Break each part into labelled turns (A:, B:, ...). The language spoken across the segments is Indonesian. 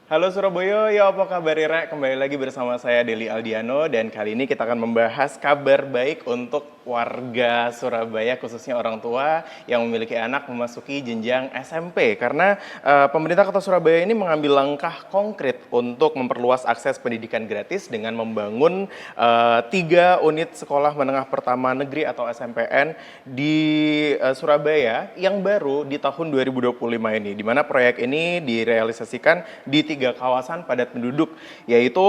A: Halo Surabaya, ya apa kabar Rek? Kembali lagi bersama saya Deli Aldiano dan kali ini kita akan membahas kabar baik untuk warga Surabaya khususnya orang tua yang memiliki anak memasuki jenjang SMP karena pemerintah Kota Surabaya ini mengambil langkah konkret untuk memperluas akses pendidikan gratis dengan membangun 3 unit sekolah menengah pertama negeri atau SMPN di Surabaya yang baru di tahun 2025 ini, di mana proyek ini direalisasikan di 3 kawasan padat penduduk, yaitu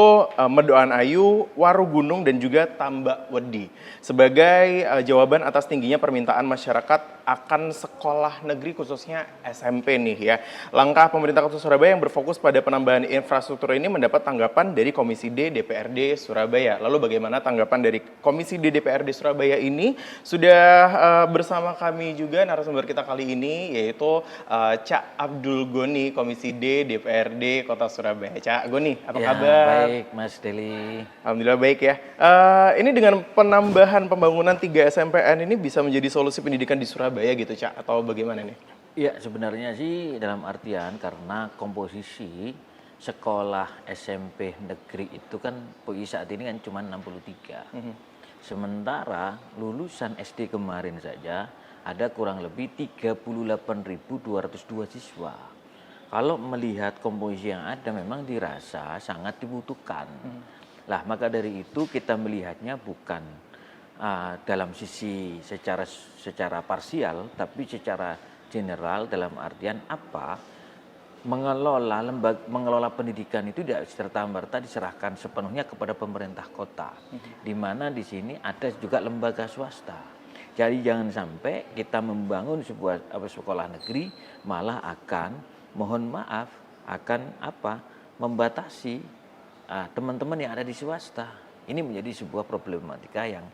A: Medoan Ayu, Warugunung, dan juga Tambak Wedi. Sebagai jawaban atas tingginya permintaan masyarakat akan sekolah negeri khususnya SMP nih ya. Langkah pemerintah Kota Surabaya yang berfokus pada penambahan infrastruktur ini mendapat tanggapan dari Komisi D DPRD Surabaya. Lalu bagaimana tanggapan dari Komisi D DPRD Surabaya ini? Sudah bersama kami juga narasumber kita kali ini yaitu Cak Abdul Goni, Komisi D DPRD Kota Surabaya. Cak Goni, apa
B: Ya,
A: kabar?
B: baik Mas Deli.
A: Alhamdulillah baik ya. Ini dengan penambahan pembangunan 3 SMPN ini bisa menjadi solusi pendidikan di Surabaya gitu, Cak? Atau bagaimana nih?
B: Ya, sebenarnya sih dalam artian karena komposisi sekolah SMP negeri itu kan PUI saat ini kan cuma 63. Sementara lulusan SD kemarin saja ada kurang lebih 38.202 siswa. Kalau melihat komposisi yang ada memang dirasa sangat dibutuhkan. Lah, maka dari itu kita melihatnya bukan dalam sisi secara parsial, tapi secara general dalam artian apa mengelola pendidikan itu tidak serta-merta diserahkan sepenuhnya kepada pemerintah kota, di mana di sini ada juga lembaga swasta. Jadi jangan sampai kita membangun sebuah sekolah negeri malah akan mohon maaf akan membatasi teman-teman yang ada di swasta. Ini menjadi sebuah problematika yang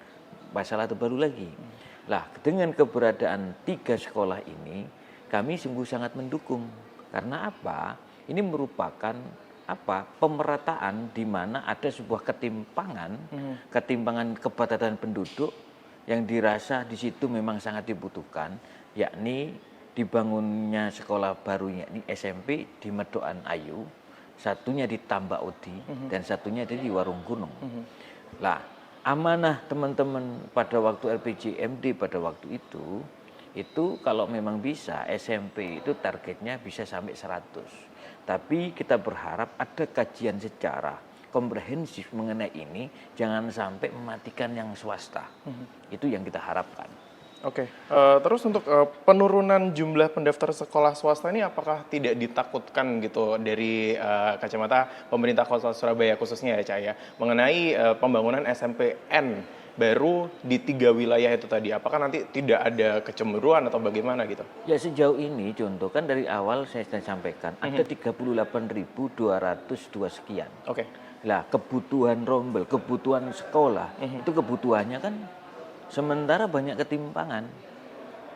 B: masalah terbaru lagi. Lah, dengan keberadaan 3 sekolah ini, kami sungguh sangat mendukung. Karena apa? Ini merupakan pemerataan di mana ada sebuah ketimpangan kepadatan penduduk yang dirasa di situ memang sangat dibutuhkan, yakni dibangunnya sekolah barunya ini SMP di Medoan Ayu, satunya di Tambak Udi, dan satunya di Warung Gunung. Lah, amanah teman-teman pada waktu RPJMD pada waktu itu kalau memang bisa SMP itu targetnya bisa sampai 100. Tapi kita berharap ada kajian secara komprehensif mengenai ini, jangan sampai mematikan yang swasta. Itu yang kita harapkan.
A: Oke, terus untuk penurunan jumlah pendaftar sekolah swasta ini apakah tidak ditakutkan gitu dari kacamata pemerintah Kota Surabaya khususnya ya Cak ya, mengenai pembangunan SMPN baru di 3 wilayah itu tadi, apakah nanti tidak ada kecemburuan atau bagaimana gitu?
B: Ya, sejauh ini contoh kan dari awal saya sudah sampaikan ada 38.202 sekian.
A: Oke.
B: Lah, kebutuhan rombel, kebutuhan sekolah, itu kebutuhannya kan sementara banyak ketimpangan.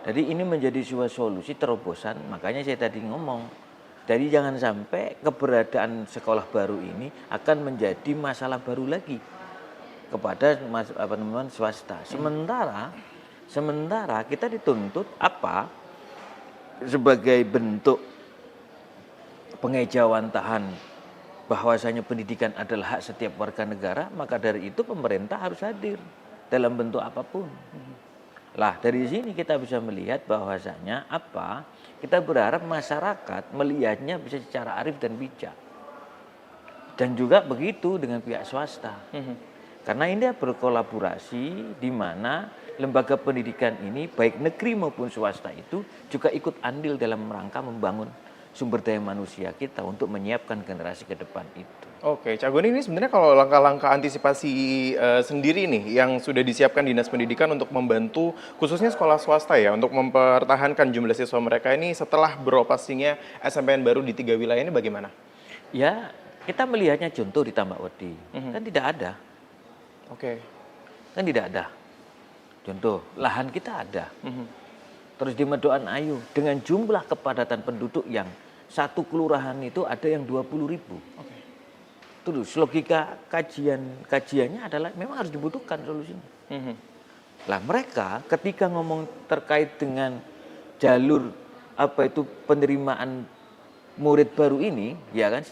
B: Jadi ini menjadi sebuah solusi terobosan, makanya saya tadi ngomong. Jadi jangan sampai keberadaan sekolah baru ini akan menjadi masalah baru lagi kepada teman-teman swasta. Sementara kita dituntut sebagai bentuk pengejawantahan bahwasanya pendidikan adalah hak setiap warga negara, maka dari itu pemerintah harus hadir dalam bentuk apapun. Lah, dari sini kita bisa melihat bahwasanya kita berharap masyarakat melihatnya bisa secara arif dan bijak. Dan juga begitu dengan pihak swasta. Karena ini berkolaborasi di mana lembaga pendidikan ini baik negeri maupun swasta itu juga ikut andil dalam rangka membangun sumber daya manusia kita untuk menyiapkan generasi ke depan itu.
A: Oke, Cak Goni, ini sebenarnya kalau langkah-langkah antisipasi sendiri nih yang sudah disiapkan Dinas Pendidikan untuk membantu khususnya sekolah swasta ya untuk mempertahankan jumlah siswa mereka ini setelah beroperasinya SMPN baru di 3 wilayah ini bagaimana?
B: Ya, kita melihatnya contoh di Tambak Wedi, kan tidak ada.
A: Oke.
B: Kan tidak ada. Contoh, lahan kita ada. Terus di Medoan Ayu dengan jumlah kepadatan penduduk yang satu kelurahan itu ada yang 20.000. Terus logika kajiannya adalah memang harus dibutuhkan solusinya. Lah, mereka ketika ngomong terkait dengan jalur penerimaan murid baru ini, ya kan,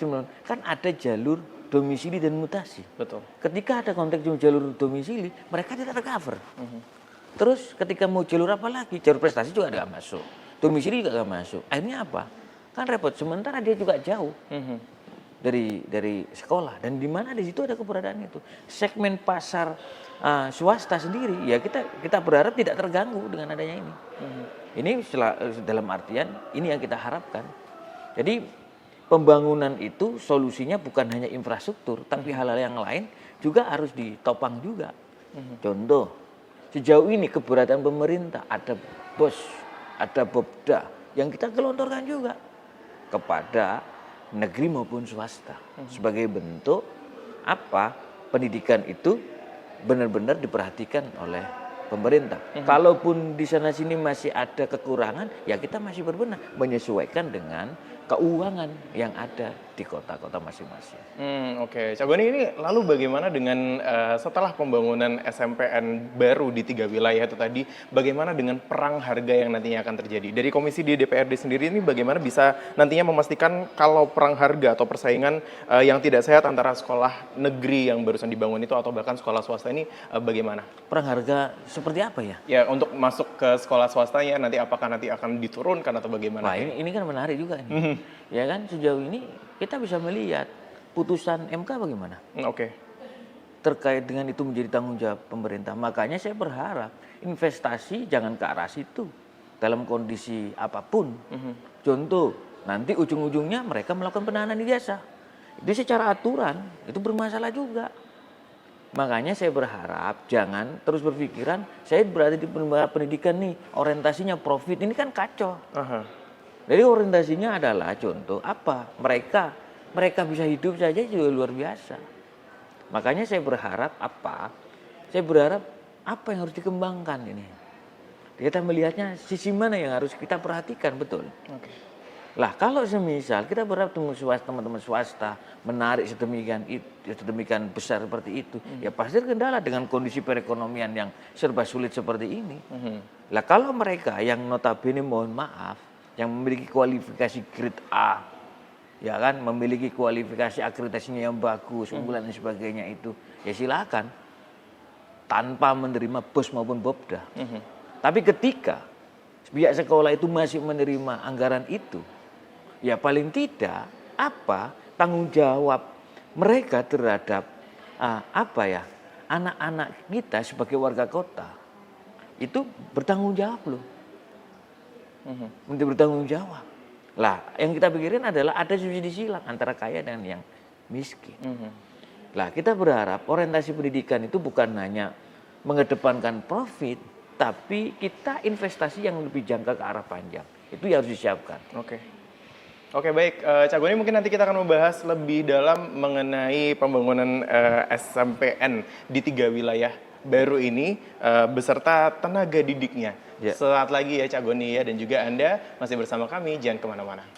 B: kan ada jalur domisili dan mutasi.
A: Betul.
B: Ketika ada konteks jalur domisili, mereka tidak tercover. Terus ketika mau jalur apa lagi? Jalur prestasi juga nggak masuk. Domisili juga nggak masuk. Akhirnya apa? Kan repot. Sementara dia juga jauh dari sekolah. Dan di mana di situ ada keberadaan itu. Segmen pasar swasta sendiri, ya kita berharap tidak terganggu dengan adanya ini. Ini dalam artian ini yang kita harapkan. Jadi pembangunan itu solusinya bukan hanya infrastruktur, tapi hal-hal yang lain juga harus ditopang juga. Contoh, sejauh ini keberadaan pemerintah ada BOS, ada Bobda yang kita gelontorkan juga kepada negeri maupun swasta sebagai bentuk apa pendidikan itu benar-benar diperhatikan oleh pemerintah. Kalaupun di sana sini masih ada kekurangan, ya kita masih berbenah menyesuaikan dengan keuangan yang ada di kota-kota masing-masing.
A: Oke. Cak Goni, ini lalu bagaimana dengan setelah pembangunan SMPN baru di 3 wilayah itu tadi, bagaimana dengan perang harga yang nantinya akan terjadi? Dari komisi di DPRD sendiri ini bagaimana bisa nantinya memastikan kalau perang harga atau persaingan yang tidak sehat antara sekolah negeri yang barusan dibangun itu atau bahkan sekolah swasta ini bagaimana?
B: Perang harga seperti apa ya?
A: Ya, untuk masuk ke sekolah swastanya nanti apakah nanti akan diturunkan atau bagaimana?
B: Wah, ini kan menarik juga ini. Ya kan, sejauh ini kita bisa melihat putusan MK bagaimana.
A: Oke.
B: Terkait dengan itu menjadi tanggung jawab pemerintah. Makanya saya berharap investasi jangan ke arah situ dalam kondisi apapun. Contoh, nanti ujung-ujungnya mereka melakukan penahanan ijazah. Itu secara aturan, itu bermasalah juga. Makanya saya berharap jangan terus berpikiran saya berada di pendidikan nih, orientasinya profit, ini kan kacau. Jadi orientasinya adalah contoh apa? Mereka bisa hidup saja juga luar biasa. Makanya saya berharap apa? Saya berharap apa yang harus dikembangkan ini. Kita melihatnya sisi mana yang harus kita perhatikan betul. Lah kalau semisal kita berharap teman-teman swasta menarik sedemikian besar seperti itu, ya pasti terkendala dengan kondisi perekonomian yang serba sulit seperti ini. Lah kalau mereka yang notabene mohon maaf yang memiliki kualifikasi grade A, ya kan, memiliki kualifikasi akreditasinya yang bagus, unggulan dan sebagainya itu, ya silakan tanpa menerima BOS maupun Bobda. Tapi ketika pihak sekolah itu masih menerima anggaran itu, ya paling tidak apa tanggung jawab mereka terhadap anak-anak kita sebagai warga kota itu bertanggung jawab loh. Untuk bertanggung jawab. Lah, yang kita pikirin adalah ada subsidi silang antara kaya dan yang miskin. Lah, kita berharap orientasi pendidikan itu bukan hanya mengedepankan profit, tapi kita investasi yang lebih jangka ke arah panjang. Itu yang harus disiapkan.
A: Oke, baik. Cak Goni, mungkin nanti kita akan membahas lebih dalam mengenai pembangunan SMPN di 3 wilayah baru ini beserta tenaga didiknya. Saat lagi ya Cak Goni ya, dan juga Anda masih bersama kami, jangan kemana-mana.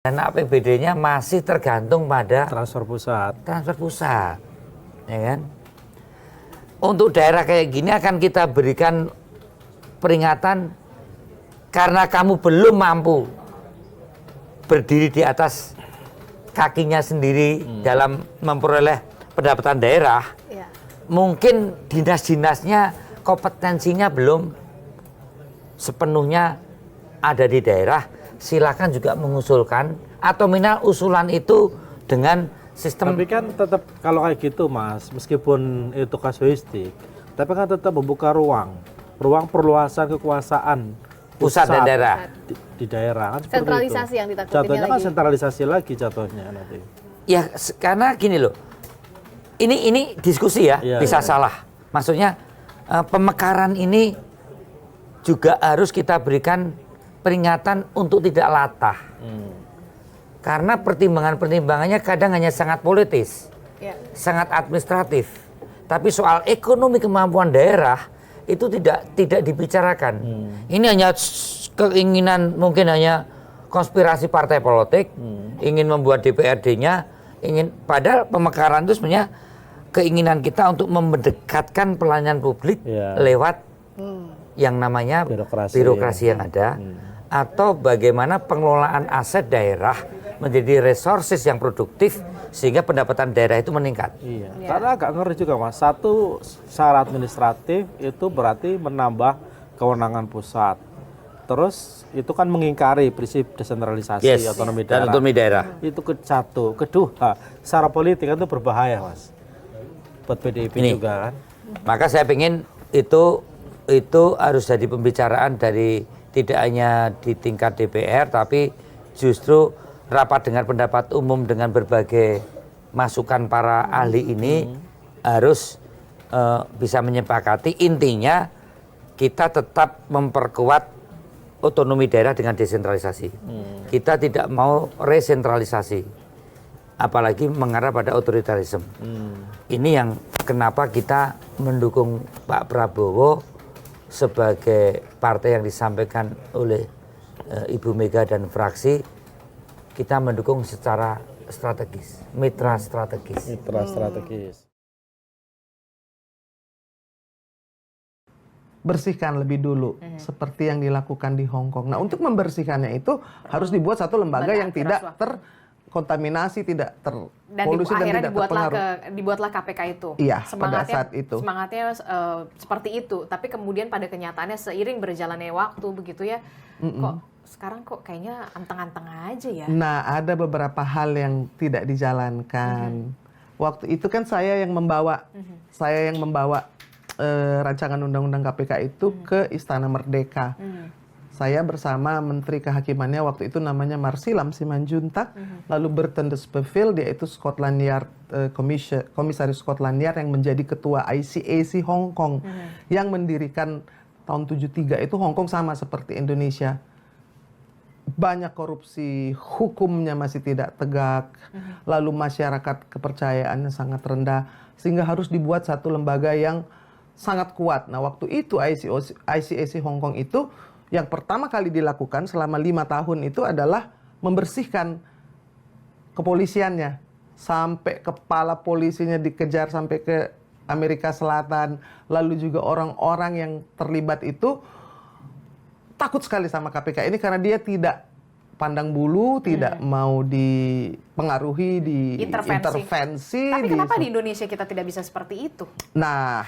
C: Dan APBD-nya masih tergantung pada
D: transfer pusat,
C: ya kan? Untuk daerah kayak gini akan kita berikan peringatan karena kamu belum mampu berdiri di atas kakinya sendiri dalam memperoleh pendapatan daerah. Mungkin dinas-dinasnya kompetensinya belum sepenuhnya ada di daerah. Silakan juga mengusulkan atau minimal usulan itu dengan sistem.
D: Tapi kan tetap kalau kayak gitu Mas, meskipun itu kasuistik, tapi kan tetap membuka ruang perluasan kekuasaan
C: pusat dan daerah
D: di daerah kan
E: sentralisasi itu. Yang ditakutin
D: jatuhnya kan
E: lagi.
D: sentralisasi lagi jatuhnya nanti.
C: Ya karena gini loh, ini diskusi ya, bisa salah. Maksudnya pemekaran ini juga harus kita berikan peringatan untuk tidak latah. Karena pertimbangan-pertimbangannya kadang hanya sangat politis, sangat administratif. Tapi soal ekonomi kemampuan daerah, itu tidak dibicarakan. Ini hanya keinginan, mungkin hanya konspirasi partai politik, ingin membuat DPRD-nya, padahal pemekaran itu sebenarnya keinginan kita untuk mendekatkan pelayanan publik lewat yang namanya birokrasi yang ada, atau bagaimana pengelolaan aset daerah menjadi resources yang produktif sehingga pendapatan daerah itu meningkat.
D: Iya. Karena agak ngeri juga Mas. Satu, secara administratif itu berarti menambah kewenangan pusat. Terus itu kan mengingkari prinsip desentralisasi otonomi daerah.
C: Otonomi daerah.
D: Itu satu. Kedua, secara politik itu berbahaya Mas. Buat PDIP juga kan.
C: Maka saya ingin itu harus jadi pembicaraan dari tidak hanya di tingkat DPR, tapi justru rapat dengar pendapat umum dengan berbagai masukan para ahli ini harus bisa menyepakati. Intinya kita tetap memperkuat otonomi daerah dengan desentralisasi. Kita tidak mau resentralisasi, apalagi mengarah pada otoritarisme. Ini yang kenapa kita mendukung Pak Prabowo sebagai partai yang disampaikan oleh Ibu Mega dan fraksi. Kita mendukung secara strategis, mitra strategis.
D: Mitra strategis.
E: Bersihkan lebih dulu, seperti yang dilakukan di Hong Kong. Nah, untuk membersihkannya itu harus dibuat satu lembaga yang tidak terkontaminasi, tidak terpolusi dan tidak terpengaruh.
F: Dibuatlah KPK itu.
E: Iya, pada saat itu.
F: Semangatnya seperti itu, tapi kemudian pada kenyataannya seiring berjalannya waktu begitu ya, kok sekarang kok kayaknya anteng-anteng aja ya.
E: Nah, ada beberapa hal yang tidak dijalankan. Waktu itu kan saya yang membawa rancangan undang-undang KPK itu ke Istana Merdeka. Saya bersama Menteri Kehakimannya waktu itu namanya Marsilam Simanjuntak, lalu Burton de Speville, dia itu Scotland Yard komisaris Scotland Yard yang menjadi ketua ICAC Hong Kong, yang mendirikan tahun 73 itu Hong Kong sama seperti Indonesia. Banyak korupsi, hukumnya masih tidak tegak, lalu masyarakat kepercayaannya sangat rendah, sehingga harus dibuat satu lembaga yang sangat kuat. Nah, waktu itu ICAC Hong Kong itu yang pertama kali dilakukan selama 5 tahun itu adalah membersihkan kepolisiannya. Sampai kepala polisinya dikejar sampai ke Amerika Selatan. Lalu juga orang-orang yang terlibat itu takut sekali sama KPK ini karena dia tidak pandang bulu, tidak mau dipengaruhi, intervensi.
F: Tapi kenapa di Indonesia kita tidak bisa seperti itu?
E: Nah,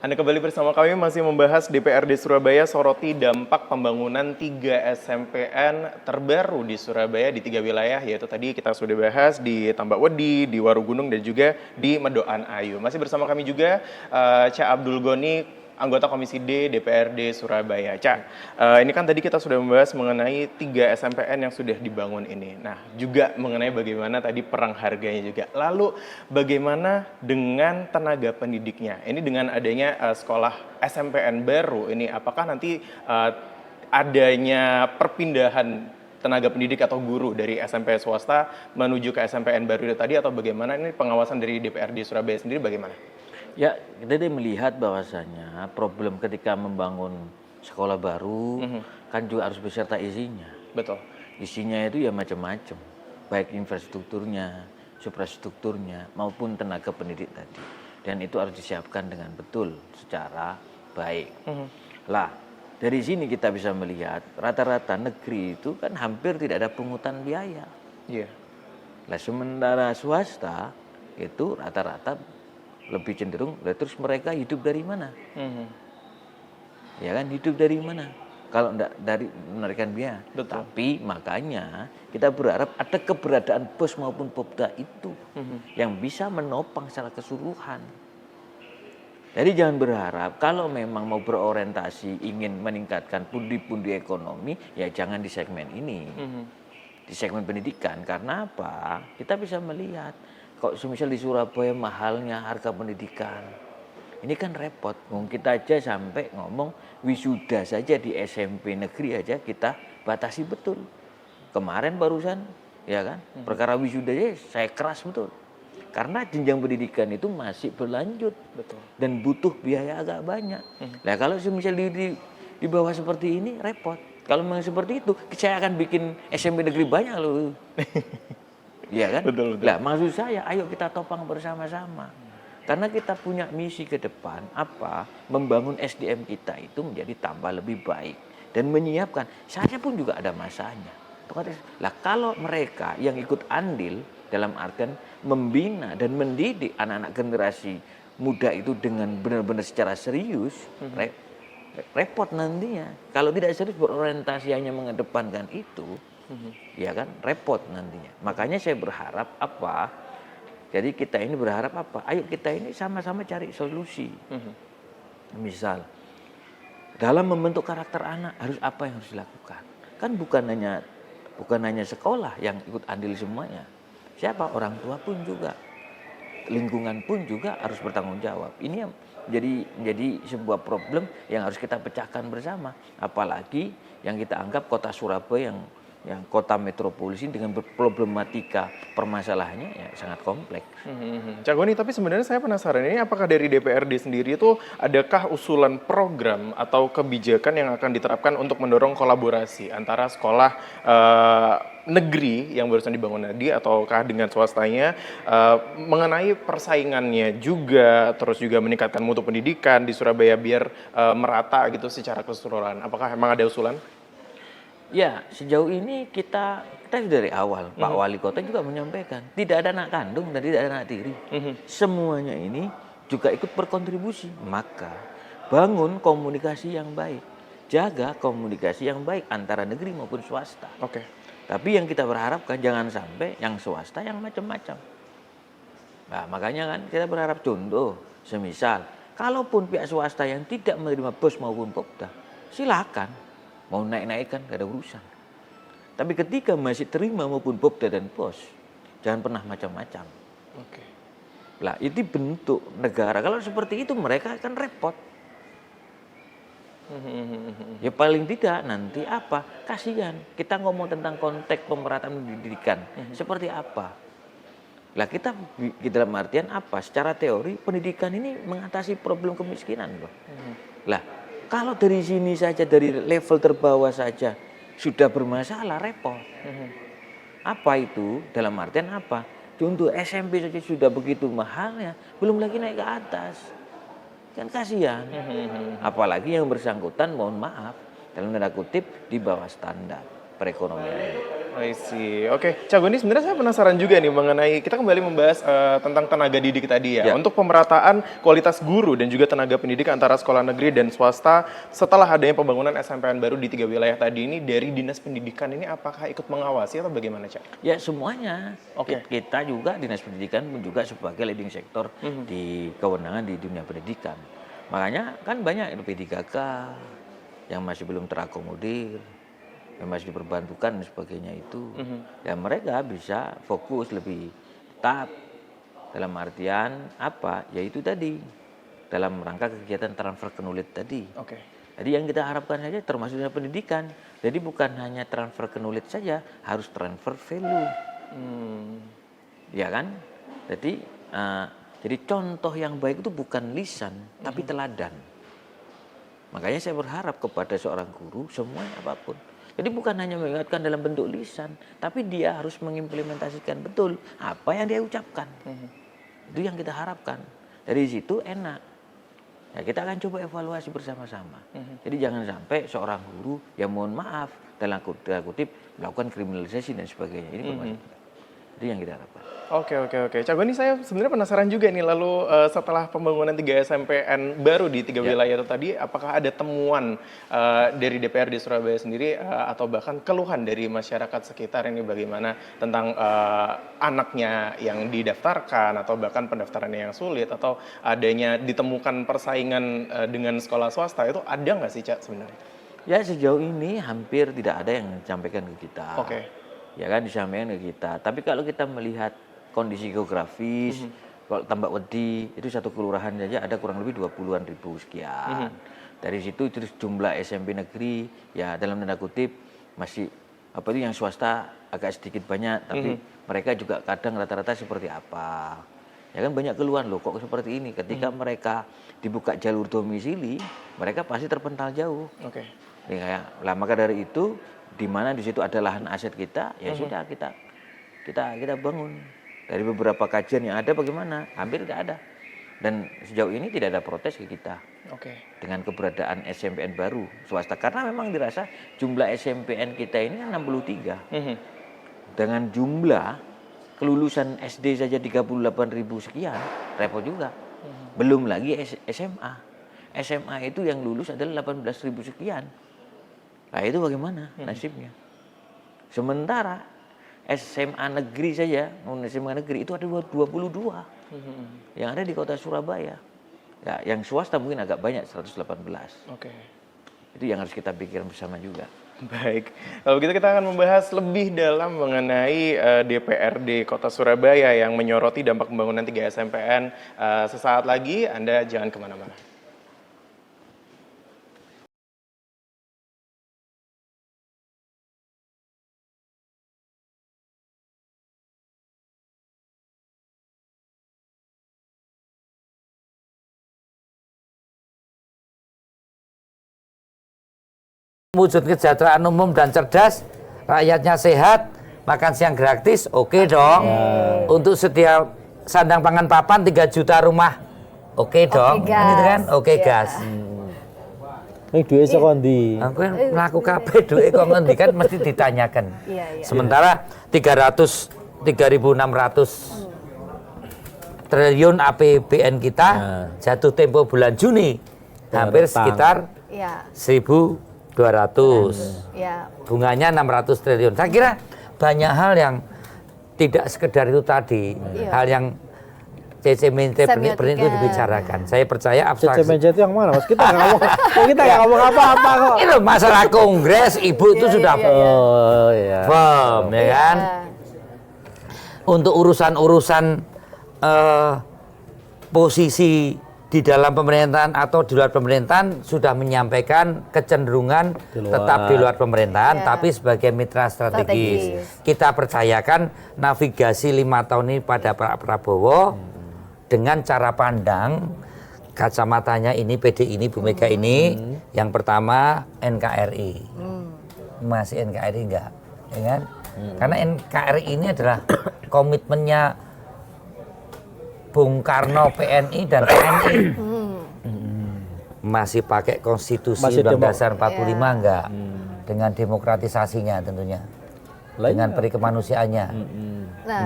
A: Anda kembali bersama kami masih membahas DPRD Surabaya soroti dampak pembangunan 3 SMPN terbaru di Surabaya di 3 wilayah, yaitu tadi kita sudah bahas di Tambak Wedi, di Warugunung, dan juga di Medokan Ayu. Masih bersama kami juga Ca Abdul Goni, anggota Komisi D DPRD Surabaya. Ca, ini kan tadi kita sudah membahas mengenai 3 SMPN yang sudah dibangun ini. Nah, juga mengenai bagaimana tadi perang harganya juga. Lalu bagaimana dengan tenaga pendidiknya? Ini dengan adanya sekolah SMPN baru ini, apakah nanti adanya perpindahan tenaga pendidik atau guru dari SMP swasta menuju ke SMPN baru itu tadi, atau bagaimana? Ini pengawasan dari DPRD Surabaya sendiri bagaimana?
B: Ya, kita melihat bahwasanya problem ketika membangun sekolah baru kan juga harus beserta isinya.
A: Betul.
B: Isinya itu ya macam-macam, baik infrastrukturnya, suprastrukturnya, maupun tenaga pendidik tadi. Dan itu harus disiapkan dengan betul secara baik. Lah, dari sini kita bisa melihat rata-rata negeri itu kan hampir tidak ada pungutan biaya.
A: Iya.
B: Lah, sementara swasta itu rata-rata lebih cenderung, terus mereka hidup dari mana? Ya kan, hidup dari mana? Kalau enggak dari menarikan biaya.
A: Betul.
B: Tapi makanya kita berharap ada keberadaan BOS maupun Popda itu yang bisa menopang secara keseluruhan. Jadi jangan berharap kalau memang mau berorientasi ingin meningkatkan pundi-pundi ekonomi, ya jangan di segmen ini. Di segmen pendidikan. Karena apa? Kita bisa melihat kok semisal di Surabaya mahalnya harga pendidikan. Ini kan repot. Kita aja sampai ngomong wisuda saja di SMP negeri aja kita batasi betul. Kemarin barusan, ya kan, perkara wisuda aja saya keras betul. Karena jenjang pendidikan itu masih berlanjut.
A: Betul.
B: Dan butuh biaya agak banyak. Nah kalau semisal di bawah seperti ini repot. Kalau memang seperti itu, saya akan bikin SMP negeri banyak loh. Iya kan?
A: Betul.
B: Nah, maksud saya, ayo kita topang bersama-sama. Karena kita punya misi ke depan, apa? Membangun SDM kita itu menjadi tambah lebih baik. Dan menyiapkan, saya pun juga ada masanya. Lah kalau mereka yang ikut andil, dalam artian membina dan mendidik anak-anak generasi muda itu dengan benar-benar secara serius, repot nantinya. Kalau tidak serius berorientasi hanya mengedepankan itu, ya kan, repot nantinya. Makanya saya berharap apa? Jadi kita ini berharap apa? Ayo kita ini sama-sama cari solusi. Misal, dalam membentuk karakter anak harus apa yang harus dilakukan? Kan bukan hanya sekolah yang ikut andil semuanya. Siapa? Orang tua pun juga. Lingkungan pun juga harus bertanggung jawab. Ini yang menjadi sebuah problem yang harus kita pecahkan bersama. Apalagi yang kita anggap kota Surabaya yang kota metropolis ini dengan problematika permasalahannya ya sangat kompleks.
A: Cak Goni, tapi sebenarnya saya penasaran ini apakah dari DPRD sendiri itu adakah usulan program atau kebijakan yang akan diterapkan untuk mendorong kolaborasi antara sekolah negeri yang barusan dibangun tadi ataukah dengan swastanya mengenai persaingannya juga, terus juga meningkatkan mutu pendidikan di Surabaya biar merata gitu secara keseluruhan. Apakah memang ada usulan?
B: Ya, sejauh ini kita dari awal Pak Wali Kota juga menyampaikan tidak ada anak kandung dan tidak ada anak tiri. Semuanya ini juga ikut berkontribusi. Maka bangun komunikasi yang baik, jaga komunikasi yang baik antara negeri maupun swasta.
A: Oke.
B: Tapi yang kita berharapkan jangan sampai yang swasta yang macam-macam. Nah, makanya kan kita berharap contoh, semisal kalaupun pihak swasta yang tidak menerima BOS maupun Popda, silakan. Mau naik-naikkan gak ada urusan. Tapi ketika masih terima maupun Popda dan BOS, jangan pernah macam-macam.
A: Oke.
B: Lah itu bentuk negara. Kalau seperti itu mereka akan repot. Ya paling tidak nanti apa? Kasihan. Kita ngomong tentang konteks pemerataan pendidikan. Seperti apa? Lah kita dalam artian apa? Secara teori pendidikan ini mengatasi problem kemiskinan. Lah kalau dari sini saja, dari level terbawah saja sudah bermasalah, repot. Apa itu? Dalam artian apa? Contoh SMP saja sudah begitu mahalnya, belum lagi naik ke atas. Kan kasihan. Apalagi yang bersangkutan, mohon maaf, dalam tanda kutip di bawah standar perekonomian.
A: I see. Oke, Cak Goni, sebenarnya saya penasaran juga nih mengenai, kita kembali membahas tentang tenaga didik tadi ya. Untuk pemerataan kualitas guru dan juga tenaga pendidik antara sekolah negeri dan swasta setelah adanya pembangunan SMPN baru di 3 wilayah tadi ini, dari Dinas Pendidikan ini apakah ikut mengawasi atau bagaimana, Cak?
B: Ya semuanya.
A: Oke.
B: Kita juga Dinas Pendidikan pun juga sebagai leading sektor di kewenangan di dunia pendidikan. Makanya kan banyak P3K yang masih belum terakomodir, yang masih diperbantukan dan sebagainya itu. Dan mereka bisa fokus lebih tetap dalam artian apa? Yaitu tadi dalam rangka kegiatan transfer knowledge tadi.
A: Oke.
B: Jadi yang kita harapkan saja termasuk dalam pendidikan. Jadi bukan hanya transfer knowledge saja, harus transfer value. Ya kan? Jadi contoh yang baik itu bukan lisan, tapi teladan. Makanya saya berharap kepada seorang guru semuanya apapun. Jadi bukan hanya mengingatkan dalam bentuk lisan, tapi dia harus mengimplementasikan betul apa yang dia ucapkan. Itu yang kita harapkan. Dari situ enak. Ya, kita akan coba evaluasi bersama-sama. Jadi jangan sampai seorang guru yang mohon maaf dalam kutip melakukan kriminalisasi dan sebagainya. Ini itu yang kita harapkan.
A: Oke. Cak Goni, saya sebenarnya penasaran juga nih, lalu setelah pembangunan 3 SMPN baru di 3 wilayah itu tadi, apakah ada temuan dari DPRD Surabaya sendiri atau bahkan keluhan dari masyarakat sekitar ini bagaimana tentang anaknya yang didaftarkan atau bahkan pendaftarannya yang sulit atau adanya ditemukan persaingan dengan sekolah swasta, itu ada nggak sih, Cak, sebenarnya?
B: Ya sejauh ini hampir tidak ada yang disampaikan ke kita.
A: Oke.
B: Ya kan disampaikan ke kita. Tapi kalau kita melihat kondisi geografis, kalau Tambak Wedi itu satu kelurahan saja ada kurang lebih 20-an ribu sekian. Dari situ terus jumlah SMP negeri ya dalam tanda kutip masih apa itu yang swasta agak sedikit banyak, tapi mereka juga kadang rata-rata seperti apa. Ya kan banyak keluhan loh kok seperti ini. Ketika mereka dibuka jalur domisili, mereka pasti terpental jauh.
A: Oke.
B: Ya, lah maka dari itu di mana di situ ada lahan aset kita, ya sudah kita bangun. Dari beberapa kajian yang ada bagaimana? Hampir tidak ada. Dan sejauh ini tidak ada protes ke kita.
A: Oke.
B: Dengan keberadaan SMPN baru swasta karena memang dirasa jumlah SMPN kita ini kan 63. Dengan jumlah kelulusan SD saja 38.000 sekian, repot juga. Belum lagi SMA. SMA itu yang lulus adalah 18.000 sekian. Nah itu bagaimana nasibnya? Sementara SMA negeri saja, SMA negeri itu ada 22 yang ada di kota Surabaya. Ya, yang swasta mungkin agak banyak 118.
A: Oke.
B: Itu yang harus kita pikir bersama juga.
A: Baik, kalau begitu kita akan membahas lebih dalam mengenai DPRD Kota Surabaya yang menyoroti dampak pembangunan 3 SMPN. Sesaat lagi, Anda jangan kemana-mana.
C: Wujud kesejahteraan umum dan cerdas, rakyatnya sehat, makan siang gratis, oke dong. Untuk setiap sandang pangan papan 3 juta rumah, oke dong.
F: Oke,
C: Kan itu kan,
F: gas.
C: oke
F: Iya.
C: gas.
D: Ini duit saka ndi?
C: Aku melaku kabeh duit kok ngendi kan mesti ditanyakan.
F: Iya, iya.
C: Sementara 3.600 triliun APBN kita jatuh tempo bulan Juni hampir sekitar
F: Iya.
C: 1.200.
F: Ya.
C: Bunganya 600 triliun. Saya kira banyak hal yang tidak sekedar itu tadi, hal yang CC-mence
F: Semiotika.
C: itu dibicarakan. Saya percaya abstraksi.
D: CC itu yang mana Mas? Kita nggak ngomong apa-apa kok.
C: Itu masalah kongres, ibu itu sudah
D: Oh iya.
C: firm, ya kan? Untuk urusan-urusan posisi di dalam pemerintahan atau di luar pemerintahan sudah menyampaikan kecenderungan tetap di luar pemerintahan, tapi sebagai mitra strategis. Kita percayakan navigasi 5 tahun ini pada Pak Prabowo dengan cara pandang kacamatanya ini PD ini Bu Mega ini. Yang pertama NKRI, masih NKRI enggak, ya kan? Karena NKRI ini adalah komitmennya Bung Karno, PNI dan TNI. Masih pakai konstitusi Undang Dasar 45 enggak? Dengan demokratisasinya tentunya. Dengan peri kemanusiaannya.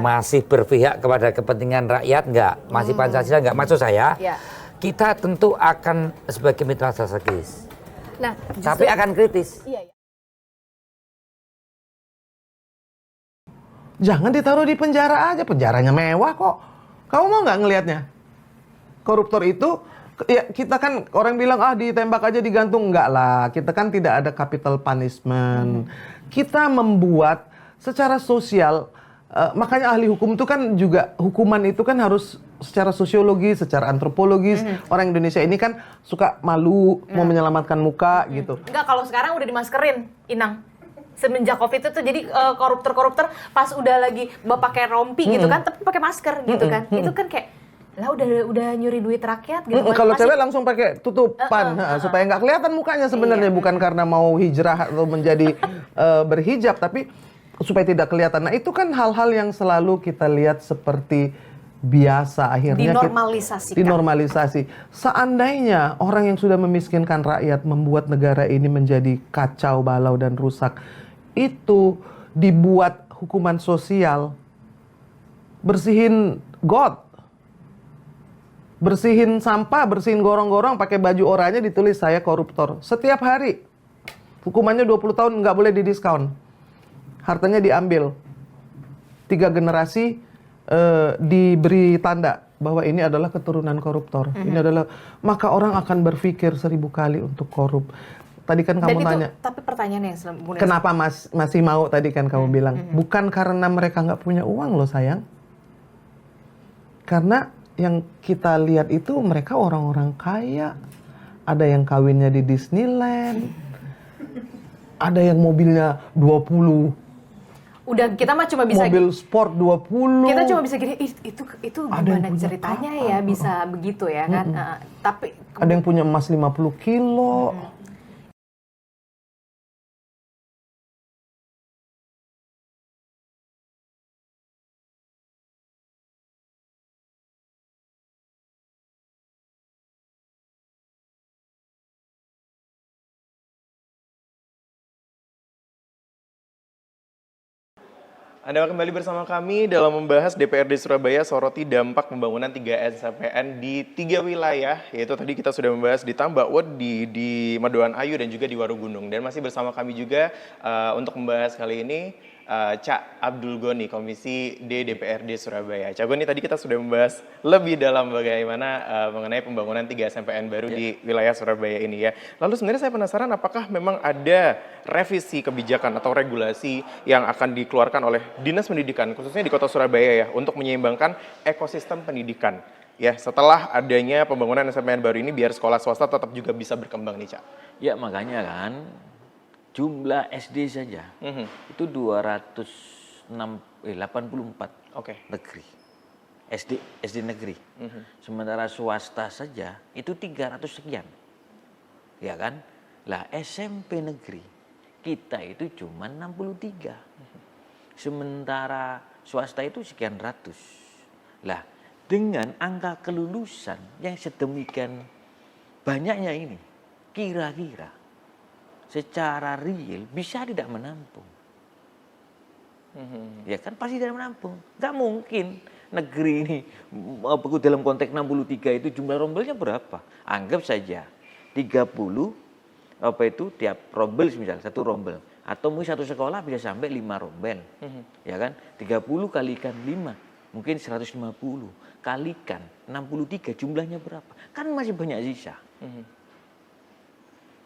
C: Masih berpihak kepada kepentingan rakyat enggak? Masih Pancasila enggak? Maksud saya, kita tentu akan sebagai mitra strategis.
F: Nah,
C: Tapi akan kritis.
F: Iya, iya.
E: Jangan ditaruh di penjara aja, penjaranya mewah kok. Kamu mau nggak ngelihatnya? Koruptor itu, ya kita kan orang bilang ditembak aja digantung, enggak lah. Kita kan tidak ada capital punishment. Kita membuat secara sosial, makanya ahli hukum itu kan juga hukuman itu kan harus secara sosiologis, secara antropologis. Orang Indonesia ini kan suka malu, mau menyelamatkan muka gitu.
F: Enggak, kalau sekarang udah dimaskerin, Inang. Semenjak Covid itu jadi koruptor-koruptor pas udah lagi pakai rompi gitu kan, tapi pakai masker gitu kan. Itu kan kayak lah udah nyuri duit rakyat gitu.
E: Kalau cewek langsung pakai tutupan supaya nggak kelihatan mukanya sebenarnya, bukan karena mau hijrah atau menjadi berhijab, tapi supaya tidak kelihatan. Nah, itu kan hal-hal yang selalu kita lihat seperti biasa, akhirnya dinormalisasi. Seandainya orang yang sudah memiskinkan rakyat membuat negara ini menjadi kacau balau dan rusak, itu dibuat hukuman sosial, bersihin got, bersihin sampah, bersihin gorong-gorong, pakai baju oranye ditulis saya koruptor. Setiap hari, hukumannya 20 tahun, nggak boleh didiskon. Hartanya diambil. 3 generasi diberi tanda bahwa ini adalah keturunan koruptor. Ini adalah, maka orang akan berpikir 1000 kali untuk korup. Tadi kan kamu tanya.
F: Tapi pertanyaannya
E: kenapa masih mau tadi kan kamu bilang. Bukan karena mereka nggak punya uang loh sayang. Karena yang kita lihat itu mereka orang-orang kaya, ada yang kawinnya di Disneyland, ada yang mobilnya 20,
F: Udah kita mah cuma bisa
E: mobil sport 20.
F: kita cuma bisa gini, itu
E: Ada yang
F: gimana
E: punya
F: ceritanya ya bisa begitu ya kan. Tapi
E: Ada yang punya emas 50 kilo.
A: Anda kembali bersama kami dalam membahas DPRD Surabaya soroti dampak pembangunan 3 SMPN di 3 wilayah, yaitu tadi kita sudah membahas di Tambakwood, di Medoan Ayu, dan juga di Warugunung. Dan masih bersama kami juga untuk membahas kali ini Cak Abdul Goni, Komisi D DPRD Surabaya. Cak Goni, tadi kita sudah membahas lebih dalam bagaimana mengenai pembangunan 3 SMPN baru di wilayah Surabaya ini ya. Lalu sebenarnya saya penasaran apakah memang ada revisi kebijakan atau regulasi yang akan dikeluarkan oleh Dinas Pendidikan, khususnya di Kota Surabaya ya, untuk menyeimbangkan ekosistem pendidikan. Ya, setelah adanya pembangunan SMPN baru ini biar sekolah swasta tetap juga bisa berkembang nih, Cak.
B: Ya makanya kan jumlah SD saja itu 284
A: Oke.
B: negeri. SD negeri. Sementara swasta saja itu 300 sekian. Ya kan? Lah SMP negeri kita itu cuma 63. Sementara swasta itu sekian ratus. Lah dengan angka kelulusan yang sedemikian banyaknya ini, kira-kira secara real bisa tidak menampung? Ya kan pasti tidak menampung. Nggak mungkin negeri ini dalam konteks 63 itu jumlah rombelnya berapa? Anggap saja 30 tiap rombel misalnya satu rombel, atau mungkin satu sekolah bisa sampai 5 rombel. Ya kan? 30 kalikan 5 mungkin 150, kalikan 63 jumlahnya berapa? Kan masih banyak sisa.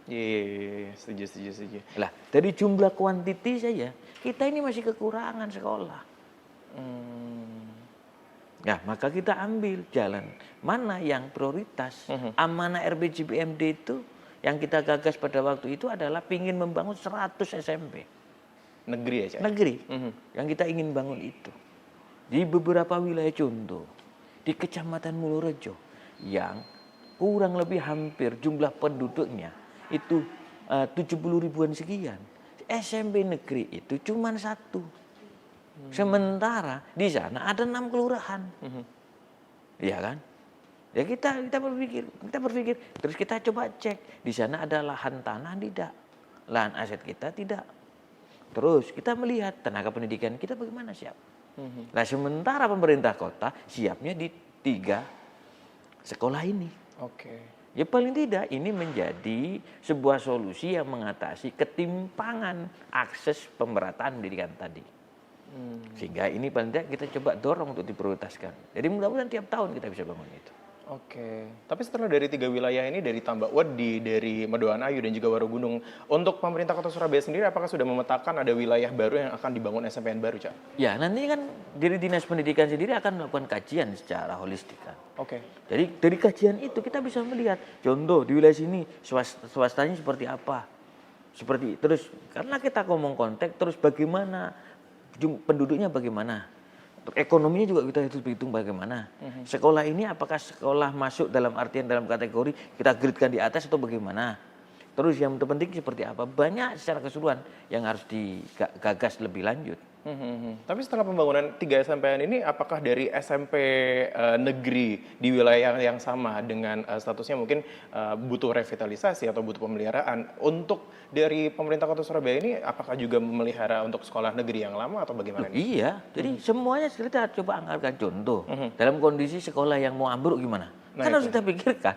A: Iya, setuju.
B: Lah, dari jumlah kuantiti saja, kita ini masih kekurangan sekolah. Nah, maka kita ambil jalan mana yang prioritas. Amanah RPJMD itu yang kita gagas pada waktu itu adalah ingin membangun 100 SMP.
A: Negeri ya, Cak?
B: Negeri, yang kita ingin bangun itu. Di beberapa wilayah contoh, di Kecamatan Mulurejo, yang kurang lebih hampir jumlah penduduknya itu 70 ribuan sekian. SMP negeri itu cuma 1. Sementara di sana ada 6 kelurahan. Iya kan? Ya kita berpikir, terus kita coba cek, di sana ada lahan tanah tidak? Lahan aset kita tidak. Terus kita melihat tenaga pendidikan kita bagaimana siap. Nah, sementara pemerintah kota siapnya di 3 sekolah ini.
A: Oke.
B: Ya paling tidak ini menjadi sebuah solusi yang mengatasi ketimpangan akses pemerataan pendidikan tadi. Sehingga ini paling tidak kita coba dorong untuk diprioritaskan. Jadi mudah-mudahan tiap tahun kita bisa bangun itu.
A: Oke, tapi setelah dari 3 wilayah ini, dari Tambakwood, dari Medoan Ayu, dan juga Warugunung, untuk pemerintah Kota Surabaya sendiri apakah sudah memetakan ada wilayah baru yang akan dibangun SMPN baru, Cak?
B: Ya nanti kan dari Dinas Pendidikan sendiri akan melakukan kajian secara holistik kan.
A: Oke.
B: Jadi dari kajian itu kita bisa melihat contoh di wilayah sini swastanya seperti apa. Seperti terus karena kita ngomong konteks terus bagaimana penduduknya bagaimana. Ekonominya juga kita harus hitung bagaimana. Sekolah ini apakah sekolah masuk dalam artian dalam kategori kita gridkan di atas atau bagaimana. Terus yang terpenting seperti apa. Banyak secara keseluruhan yang harus digagas lebih lanjut.
A: Tapi setelah pembangunan 3 SMPN ini, apakah dari SMP negeri di wilayah yang sama dengan statusnya mungkin butuh revitalisasi atau butuh pemeliharaan? Untuk dari pemerintah Kota Surabaya ini, apakah juga memelihara untuk sekolah negeri yang lama atau bagaimana?
B: Iya, jadi semuanya kita coba anggarkan contoh. Dalam kondisi sekolah yang mau ambruk gimana?
A: Nah,
B: kan harus
A: itu.
B: kita pikirkan.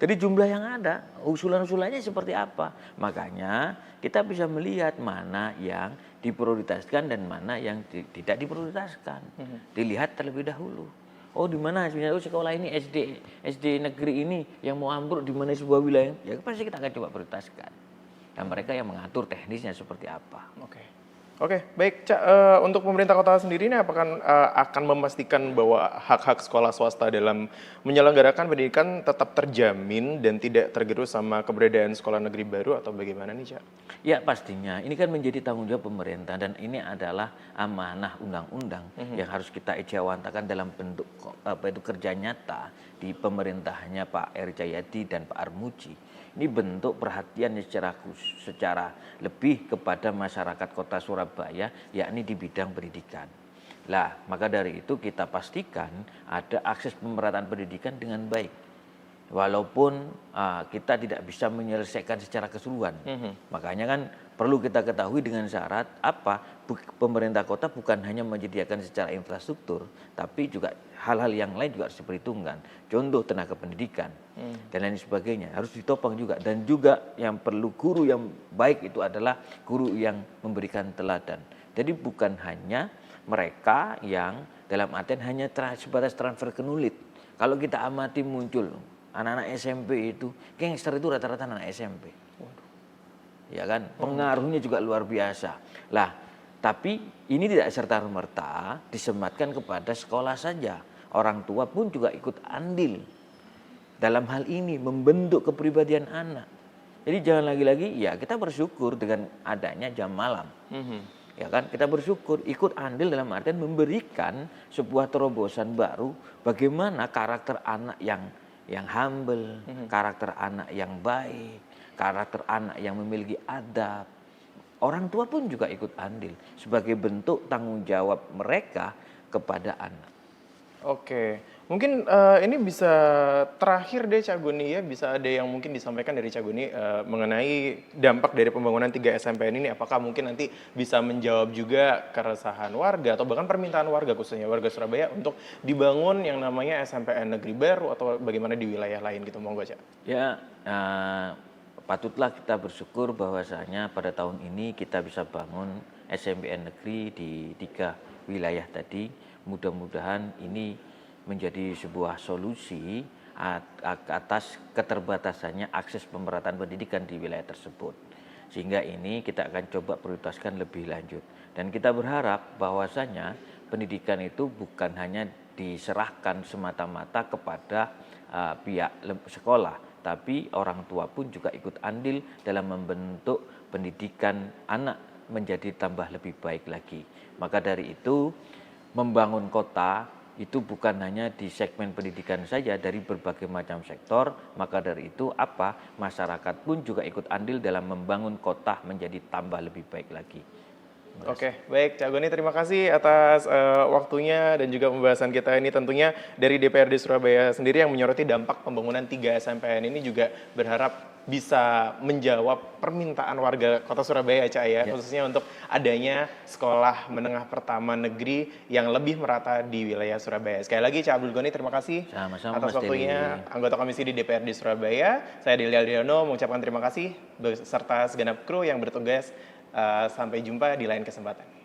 B: Jadi jumlah yang ada, usulan-usulannya seperti apa. Makanya kita bisa melihat mana yang diprioritaskan dan mana yang tidak diprioritaskan. Dilihat terlebih dahulu. Oh di mana misalnya sekolah ini SD negeri ini yang mau ambruk di mana sebuah wilayah, ya pasti kita akan coba prioritaskan. Dan mereka yang mengatur teknisnya seperti apa.
A: Oke. Oke, baik, Cak. Untuk pemerintah kota sendiri ini apakah akan memastikan bahwa hak-hak sekolah swasta dalam menyelenggarakan pendidikan tetap terjamin dan tidak tergerus sama keberadaan sekolah negeri baru atau bagaimana nih, Cak?
B: Ya pastinya, ini kan menjadi tanggung jawab pemerintah dan ini adalah amanah undang-undang yang harus kita ejawantakan dalam bentuk kerja nyata di pemerintahnya Pak Eri Cahyadi dan Pak Armuji. Ini bentuk perhatian secara lebih kepada masyarakat kota Surabaya, yakni di bidang pendidikan. Lah, maka dari itu kita pastikan ada akses pemerataan pendidikan dengan baik. Walaupun kita tidak bisa menyelesaikan secara keseluruhan. Makanya kan perlu kita ketahui dengan syarat apa, pemerintah kota bukan hanya menyediakan secara infrastruktur, tapi juga hal-hal yang lain juga harus diperhitungkan. Contoh tenaga pendidikan dan lain sebagainya harus ditopang juga. Dan juga yang perlu guru yang baik itu adalah guru yang memberikan teladan. Jadi bukan hanya mereka yang dalam artian hanya sebatas transfer ke nulit. Kalau kita amati muncul anak-anak SMP itu, gangster itu rata-rata anak SMP. Ya kan, pengaruhnya juga luar biasa. Lah, tapi ini tidak serta-merta disematkan kepada sekolah saja. Orang tua pun juga ikut andil dalam hal ini membentuk kepribadian anak. Jadi jangan lagi-lagi, ya kita bersyukur dengan adanya jam malam. Ya kan, kita bersyukur ikut andil dalam artian memberikan sebuah terobosan baru bagaimana karakter anak yang humble, karakter anak yang baik, karakter anak yang memiliki adab. Orang tua pun juga ikut andil sebagai bentuk tanggung jawab mereka kepada anak.
A: Oke, mungkin ini bisa terakhir deh Cak Goni ya, bisa ada yang mungkin disampaikan dari Cak Goni mengenai dampak dari pembangunan 3 SMPN ini, apakah mungkin nanti bisa menjawab juga keresahan warga atau bahkan permintaan warga khususnya warga Surabaya untuk dibangun yang namanya SMPN negeri baru atau bagaimana di wilayah lain gitu, monggo Cak.
B: Ya, patutlah kita bersyukur bahwasanya pada tahun ini kita bisa bangun SMPN negeri di 3 wilayah tadi. Mudah-mudahan ini menjadi sebuah solusi atas keterbatasannya akses pemerataan pendidikan di wilayah tersebut. Sehingga ini kita akan coba prioritaskan lebih lanjut. Dan kita berharap bahwasanya pendidikan itu bukan hanya diserahkan semata-mata kepada pihak sekolah, tapi orang tua pun juga ikut andil dalam membentuk pendidikan anak menjadi tambah lebih baik lagi. Maka dari itu membangun kota itu bukan hanya di segmen pendidikan saja, dari berbagai macam sektor. Maka dari itu masyarakat pun juga ikut andil dalam membangun kota menjadi tambah lebih baik lagi.
A: Oke, baik Cak Goni, terima kasih atas waktunya dan juga pembahasan kita ini. Tentunya dari DPRD Surabaya sendiri yang menyoroti dampak pembangunan 3 SMPN ini juga berharap bisa menjawab permintaan warga kota Surabaya Cak ya, khususnya untuk adanya sekolah menengah pertama negeri yang lebih merata di wilayah Surabaya. Sekali lagi Cak Abdul Goni, terima kasih
B: sama-sama,
A: atas
B: Mas
A: waktunya. Anggota komisi di DPRD Surabaya, saya Deli Aldiano mengucapkan terima kasih beserta segenap kru yang bertugas. Sampai jumpa di lain kesempatan.